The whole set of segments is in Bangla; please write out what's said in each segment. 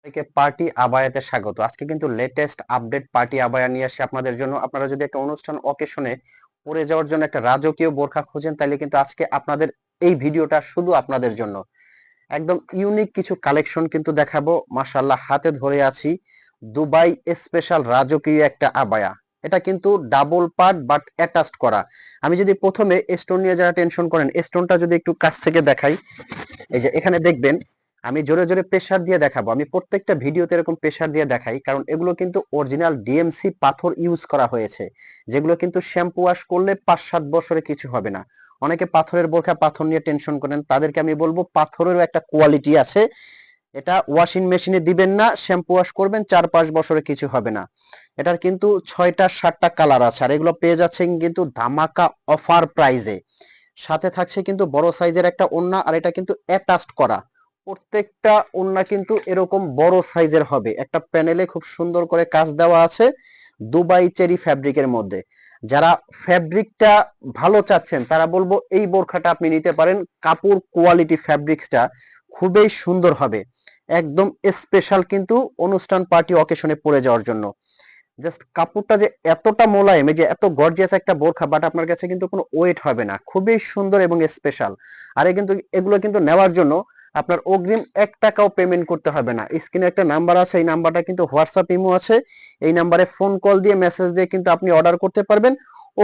সবাইকে পার্টি আবায়াতে স্বাগত। আজকে কিন্তু লেটেস্ট আপডেট পার্টি আবায়া নিয়ে আসি আপনাদের জন্য। আপনারা যদি একটা অনুষ্ঠান অকেশনে পরে যাওয়ার জন্য একটা রাজকীয় বোরখা খোঁজেন, তাহলে কিন্তু আজকে আপনাদের এই ভিডিওটা শুধু আপনাদের জন্য। একদম ইউনিক কিছু কালেকশন কিন্তু দেখাবো। মাশাআল্লাহ, হাতে ধরে আছি দুবাই স্পেশাল রাজকীয় একটা আবায়া। এটা কিন্তু ডাবল পার্ট বাট অ্যাটাচড করা। আমি যদি প্রথমে স্টোন নিয়ে যারা টেনশন করেন, স্টোনটা যদি একটু কাছ থেকে দেখাই, এই যে এখানে দেখবেন আমি জোরে জোরে প্রেসার দিয়ে দেখাবো। আমি প্রত্যেকটা ভিডিওতে এরকম প্রেসার দিয়ে দেখাই, কারণ এগুলো কিন্তু অরিজিনাল ডিএমসি পাথর ইউজ করা হয়েছে, যেগুলো কিন্তু শ্যাম্পু ওয়াশ করলে 5-7 বছরে কিছু হবে না। অনেকে পাথরের বোরখা পাথর নিয়ে টেনশন করেন, তাদেরকে আমি বলবো পাথরেরও একটা কোয়ালিটি আছে। এটা ওয়াশিং মেশিনে দিবেন না, শ্যাম্পু ওয়াশ করবেন, 4-5 বছরে কিছু হবে না। এটার কিন্তু 6টা-7টা কালার আছে, আর এগুলো পেয়ে যাচ্ছেন কিন্তু ধামাকা অফার প্রাইজে। সাথে থাকছে কিন্তু বড় সাইজের একটা ওড়না, আর এটা কিন্তু অ্যাটাচড করা। প্রত্যেকটা ওড়না কিন্তু এরকম বড় সাইজের হবে। একটা প্যানেলে খুব সুন্দর করে কাজ দেওয়া আছে দুবাই চেরি ফ্যাব্রিকের মধ্যে। যারা ফ্যাব্রিকটা ভালো চাচ্ছেন, তারা বলবো এই বোরখাটা আপনি নিতে পারেন। কাপড় কোয়ালিটি ফ্যাব্রিক্সটা খুবই সুন্দর হবে, একদম স্পেশাল কিন্তু অনুষ্ঠান পার্টি অকেশনে পরে যাওয়ার জন্য। জাস্ট কাপড়টা যে এতটা মোলায়েম, এই যে এত গর্জিয়াস একটা বোরখা, বাট আপনার কাছে কিন্তু কোনো ওয়েট হবে না, খুবই সুন্দর এবং স্পেশাল। আর কিন্তু এগুলো কিন্তু নেওয়ার জন্য আপনার অগ্রিম 1 টাকাও পেমেন্ট করতে হবে না। স্ক্রিনে একটা নাম্বার আছে, এই নাম্বারটা কিন্তু হোয়াটসঅ্যাপ ইমো আছে, এই নাম্বারে ফোন কল দিয়ে মেসেজ দিয়ে কিন্তু আপনি অর্ডার করতে পারবেন।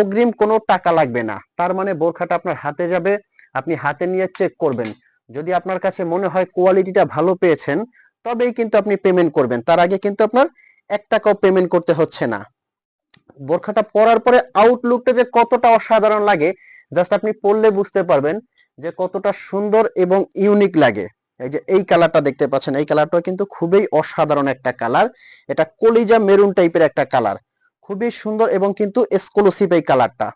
অগ্রিম কোনো টাকা লাগবে না। তার মানে বোরখাটা আপনার হাতে যাবে, আপনি হাতে নিয়ে চেক করবেন। যদি আপনার কাছে মনে হয় কোয়ালিটিটা ভালো পেয়েছেন, তবেই কিন্তু আপনি পেমেন্ট করবেন। তার আগে কিন্তু আপনার 1 টাকাও পেমেন্ট করতে হচ্ছে না। বোরখাটা পরার পরে আউটলুকটা যে কতটা অসাধারণ লাগে, জাস্ট আপনি পরলে বুঝতে পারবেন যে কতটা সুন্দর এবং ইউনিক লাগে। এই যে এই কালারটা দেখতে পাচ্ছেন, এই কালারটা কিন্তু খুবই অসাধারণ একটা কালার। এটা কলিজা মেরুন টাইপের একটা কালার, খুবই সুন্দর এবং কিন্তু এক্সক্লুসিভ এই কালারটা।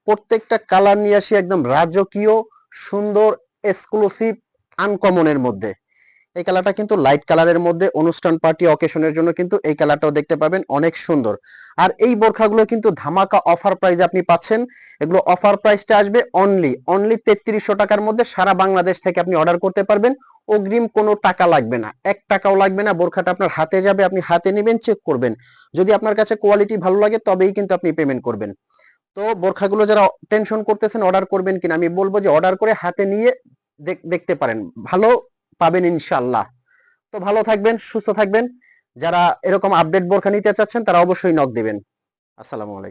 প্রত্যেকটা কালার নিয়ে আসি একদম রাজকীয়, সুন্দর, এক্সক্লুসিভ, আনকমনের মধ্যে। এই কালারটা কিন্তু লাইট কালারের মধ্যে, অনুষ্ঠান পার্টি অকেশনের জন্য কিন্তু এই কালারটাও দেখতে পাবেন, অনেক সুন্দর। আর এই বোরখাগুলো কিন্তু ধামাকা অফার প্রাইসে আপনি পাচ্ছেন। এগুলো অফার প্রাইসটা আসবে অনলি অনলি 3300 টাকার মধ্যে। সারা বাংলাদেশ থেকে আপনি অর্ডার করতে পারবেন। অগ্রিম কোনো টাকা লাগবে না, 1 টাকাও লাগবে না। বোরখাটা আপনার হাতে যাবে, আপনি হাতে নেবেন, চেক করবেন। যদি আপনার কাছে কোয়ালিটি ভালো লাগে, তবেই কিন্তু আপনি পেমেন্ট করবেন। তো বোরখাগুলো যারা টেনশন করতেছেন অর্ডার করবেন কিনা, আমি বলবো যে অর্ডার করে হাতে নিয়ে দেখতে পারেন, ভালো পাবেন ইনশাল্লাহ। তো ভালো থাকবেন, সুস্থ থাকবেন। যারা এরকম আপডেট বোরখা নিতে চাচ্ছেন, তারা অবশ্যই নক দিবেন। আসসালামু আলাইকুম।